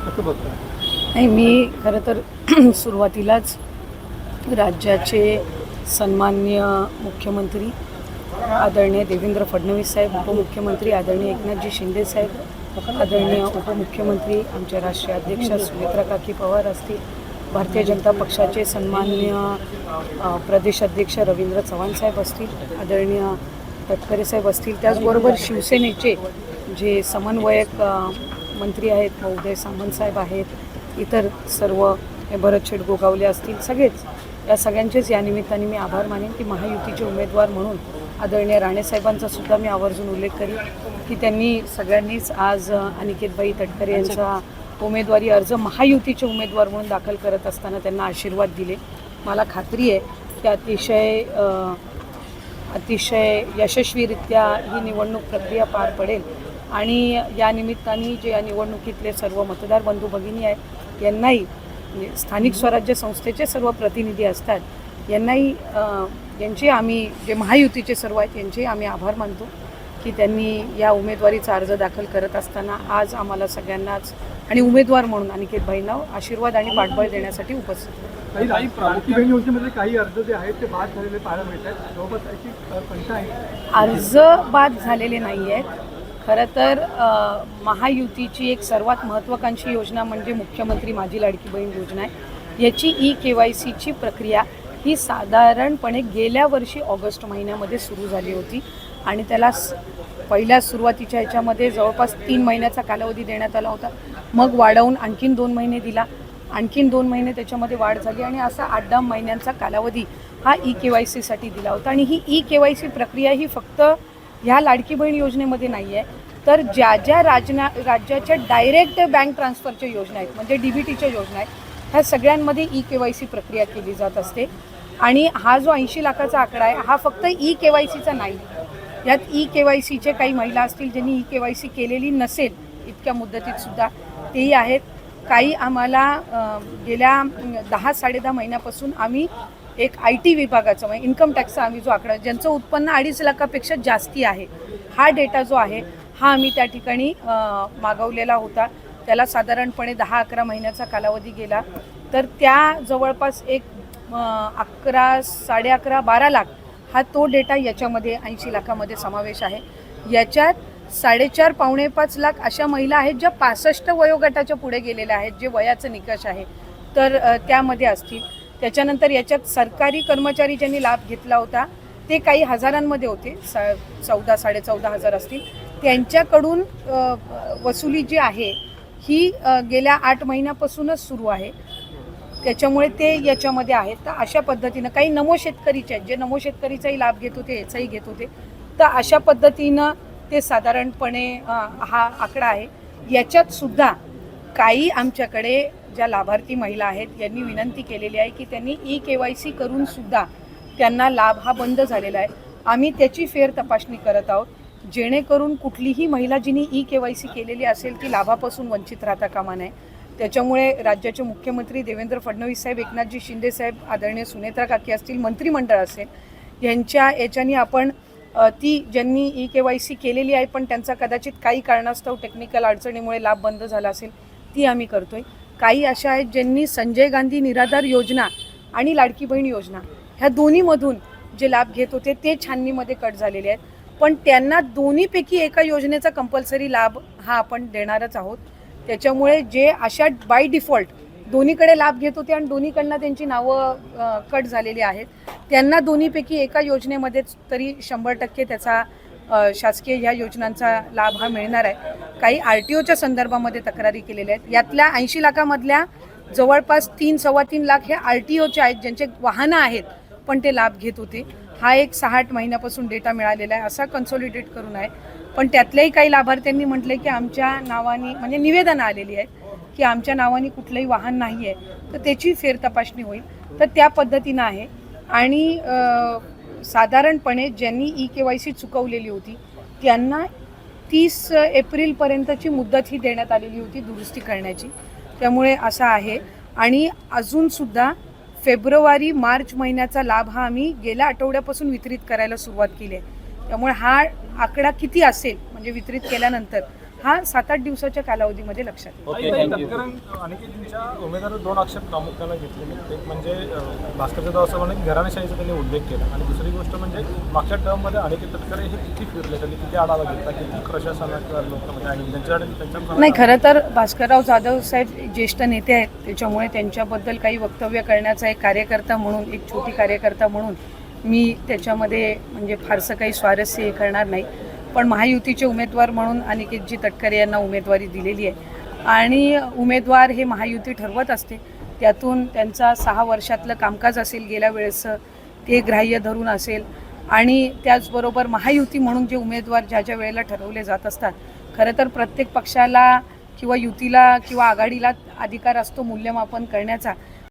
कसं बघता? नाही, मी खरं तर सुरुवातीलाच राज्याचे सन्माननीय मुख्यमंत्री आदरणीय देवेंद्र फडणवीस साहेब, उपमुख्यमंत्री आदरणीय एकनाथजी शिंदे साहेब, आदरणीय उपमुख्यमंत्री आमचे राष्ट्रीय अध्यक्ष सुनेत्रा काकी पवार असतील, भारतीय जनता पक्षाचे सन्माननीय प्रदेश अध्यक्ष रवींद्र चव्हाण साहेब असतील, आदरणीय तटकरे साहेब असतील, त्याचबरोबर शिवसेनेचे जे समन्वयक मंत्री आहेत उदय सामंत साहेब आहेत, इतर सर्व भरत शेठ गोगावले असतील, सगळेच या सगळ्यांचेच या निमित्ताने मी आभार मानेन की महायुतीचे उमेदवार म्हणून आदरणीय राणेसाहेबांचा सुद्धा मी आवर्जून उल्लेख करीन की त्यांनी सगळ्यांनीच आज अनिकेतबाई तटकरे यांचा उमेदवारी अर्ज महायुतीचे उमेदवार म्हणून दाखल करत असताना त्यांना आशीर्वाद दिले. मला खात्री आहे की अतिशय यशस्वीरित्या ही निवडणूक प्रक्रिया पार पडेल आणि या निमित्ताने जे या निवडणुकीतले सर्व मतदार बंधू भगिनी आहेत यांनाही स्थानिक स्वराज्य संस्थेचे सर्व प्रतिनिधी असतात यांनाही यांचे आम्ही जे महायुतीचे सर्व आहेत यांचे आम्ही आभार मानतो की त्यांनी या उमेदवारीचा अर्ज दाखल करत असताना आज आम्हाला सगळ्यांनाच आणि उमेदवार म्हणून अनिकेतबाईंना आशीर्वाद आणि पाठबळ देण्यासाठी उपस्थित. काही प्रामुख्याने योजनेमध्ये काही अर्ज जे आहेत ते बाद झालेले पाहायला मिळत आहेत. जवळपास त्याची संख्या आहे. अर्ज बाद झालेले नाही आहेत. खरं तर महायुतीची एक सर्वात महत्त्वाकांक्षी योजना म्हणजे मुख्यमंत्री माझी लाडकी बहीण योजना आहे. याची KYCची प्रक्रिया ही साधारणपणे गेल्या वर्षी ऑगस्ट महिन्यामध्ये सुरू झाली होती आणि त्याला पहिल्या सुरुवातीच्या ह्याच्यामध्ये जवळपास 3 महिन्याचा कालावधी देण्यात आला होता. मग वाढवून आणखीन 2 महिने दिला, आणखीन 2 महिने त्याच्यामध्ये वाढ झाली आणि असा 8-10 महिन्यांचा कालावधी हा KYCसाठी दिला होता. आणि ही KYC प्रक्रिया ही फक्त ह्या लाडकी बहीण योजनेमध्ये नाही आहे, तर ज्या राज्याच्या डायरेक्ट बँक ट्रान्सफरच्या योजना आहेत म्हणजे DBTच्या योजना आहेत ह्या सगळ्यांमध्ये KYC प्रक्रिया केली जात असते. आणि हा जो 80 लाखाचा आकडा आहे हा फक्त KYCचा नाही. यात KYCचे काही महिला असतील ज्यांनी KYC केलेली नसेल इतक्या मुदतीत सुद्धा तेही आहेत. काही आम्हाला गेल्या 10-10.5 महिन्यापासून आम्ही एक IT विभागाचा म्हणजे इन्कम टॅक्सचा आम्ही जो आकडा ज्यांचं उत्पन्न 2.5 लाखापेक्षा जास्ती आहे हा डेटा जो आहे हा आम्ही त्या ठिकाणी मागवलेला होता. त्याला साधारणपणे 10-11 महिन्याचा कालावधी गेला. तर त्या जवळपास एक 11-11.5-12 लाख हा तो डेटा याच्यामध्ये 80 लाखामध्ये समावेश आहे. याच्यात 4.5-5 लाख अशा महिला आहेत ज्या 65 वयोगटाच्या पुढे गेलेल्या आहेत, जे वयाचं निकष आहे तर त्यामध्ये असतील. त्याच्यानंतर याच्यात सरकारी कर्मचारी ज्यांनी लाभ घेतला होता ते काही हजारांमध्ये होते, 14-14.5 हजार असतील. त्यांच्याकडून वसुली जी आहे ही गेल्या 8 महिन्यापासूनच सुरू आहे, त्याच्यामुळे ते याच्यामध्ये आहेत. तर अशा पद्धतीनं काही नमो शेतकरीचे आहेत जे नमो शेतकरीचाही लाभ घेत होते, याचाही घेत होते. तर अशा पद्धतीनं ते साधारणपणे हा आकडा आहे. याच्यात सुद्धा काही आमच्याकडे ज्या लाभार्थी महिला आहेत यांनी विनंती केलेली आहे की त्यांनी KYC करून सुद्धा त्यांना लाभ हा बंद झालेला आहे. आम्ही त्याची फेर तपासणी करत आहोत जेणेकरून कुठलीही महिला जिने KYC केलेली असेल ती लाभापासून वंचित राहता कामा नये. त्याच्यामुळे राज्याचे मुख्यमंत्री देवेंद्र फडणवीस साहेब, एकनाथजी शिंदे साहेब, आदरणीय सुनेत्रा काकी असतील, मंत्रिमंडळ असेल यांच्या याच्यानी आपण ती ज्यांनी KYC केलेली आहे पण त्यांचा कदाचित काही कारणास्तव टेक्निकल अडचणीमुळे लाभ बंद झाला असेल ती आम्ही करतोय. काही अशा आहेत ज्यांनी संजय गांधी निराधार योजना आणि लाडकी बहीण योजना ह्या दोन्हीमधून जे लाभ घेत होते ते छाननीमध्ये कट झालेले आहेत. पण त्यांना दोन्हीपैकी एका योजनेचा कंपल्सरी लाभ हा आपण देणारच आहोत. त्याच्यामुळे जे अशा बाय डिफॉल्ट दोन्हीकडे लाभ घेत होते आणि दोन्हीकडनं त्यांची नावं कट झालेली आहेत त्यांना दोन्हीपैकी एका योजनेमध्येच तरी 100% त्याचा शासकीय ह्या योजनांचा लाभ हा मिळणार आहे. काही RTOच्या संदर्भामध्ये तक्रारी केलेल्या आहेत. यातल्या 80 लाखामधल्या जवळपास 3-3.25 लाख हे RTOचे आहेत ज्यांचे वाहनं आहेत पण ते लाभ घेत होते. हा एक 6-8 महिन्यापासून डेटा मिळालेला आहे, असा कन्सॉलिडेट करून आहे. पण त्यातल्याही काही लाभार्थ्यांनी म्हटले की आमच्या नावाने म्हणजे निवेदनं आलेली आहेत की आमच्या नावाने कुठलंही वाहन नाही आहे, तर त्याची फेर तपासणी होईल. तर त्या पद्धतीनं आहे. आणि साधारणपणे ज्यांनी KYC चुकवलेली होती त्यांना 30 एप्रिलपर्यंतची मुदत ही देण्यात आलेली होती दुरुस्ती करण्याची. त्यामुळे असं आहे. आणि अजूनसुद्धा फेब्रुवारी-मार्च महिन्याचा लाभ हा आम्ही गेल्या आठवड्यापासून वितरित करायला सुरुवात केली आहे. त्यामुळे हा आकडा किती असेल म्हणजे वितरित केल्यानंतर हा 7-8 दिवसाच्या कालावधीमध्ये लक्षात येईल. अनिकेतजींच्या उमेदवार 2 आक्षेप प्रामुख्याने घेतले. एक म्हणजे भास्कर जाधव असं म्हणून घराणेशाहीचा त्यांनी उल्लेख केला आणि दुसरी गोष्ट म्हणजे मागच्या टर्ममध्ये अनिकेत तटकरे हे किती फिरले, त्यांनी किती आढावा घेतला, किती प्रशासनाच्या लोकांमध्ये आणि त्यांच्या नाही, खरं तर भास्करराव जाधव साहेब ज्येष्ठ नेते आहेत, त्याच्यामुळे त्यांच्याबद्दल काही वक्तव्य करण्याचा एक कार्यकर्ता म्हणून, एक छोटी कार्यकर्ता म्हणून मी त्याच्यामध्ये म्हणजे फारसं काही स्वारस्य हे करणार नाही. पण महायुतीचे उमेदवार म्हणून अनिकेतजी तटकरे यांना उमेदवारी दिलेली आहे आणि उमेदवार हे महायुती ठरवत असते. त्यातून त्यांचा 6 वर्षातलं कामकाज असेल गेल्या वेळेसचं ते ग्राह्य धरून असेल आणि त्याचबरोबर महायुती म्हणून जे उमेदवार ज्या ज्या वेळेला ठरवले जात असतात, खरं तर प्रत्येक पक्षाला किंवा युतीला किंवा आघाडीला अधिकार असतो मूल्यमापन करण्याचा.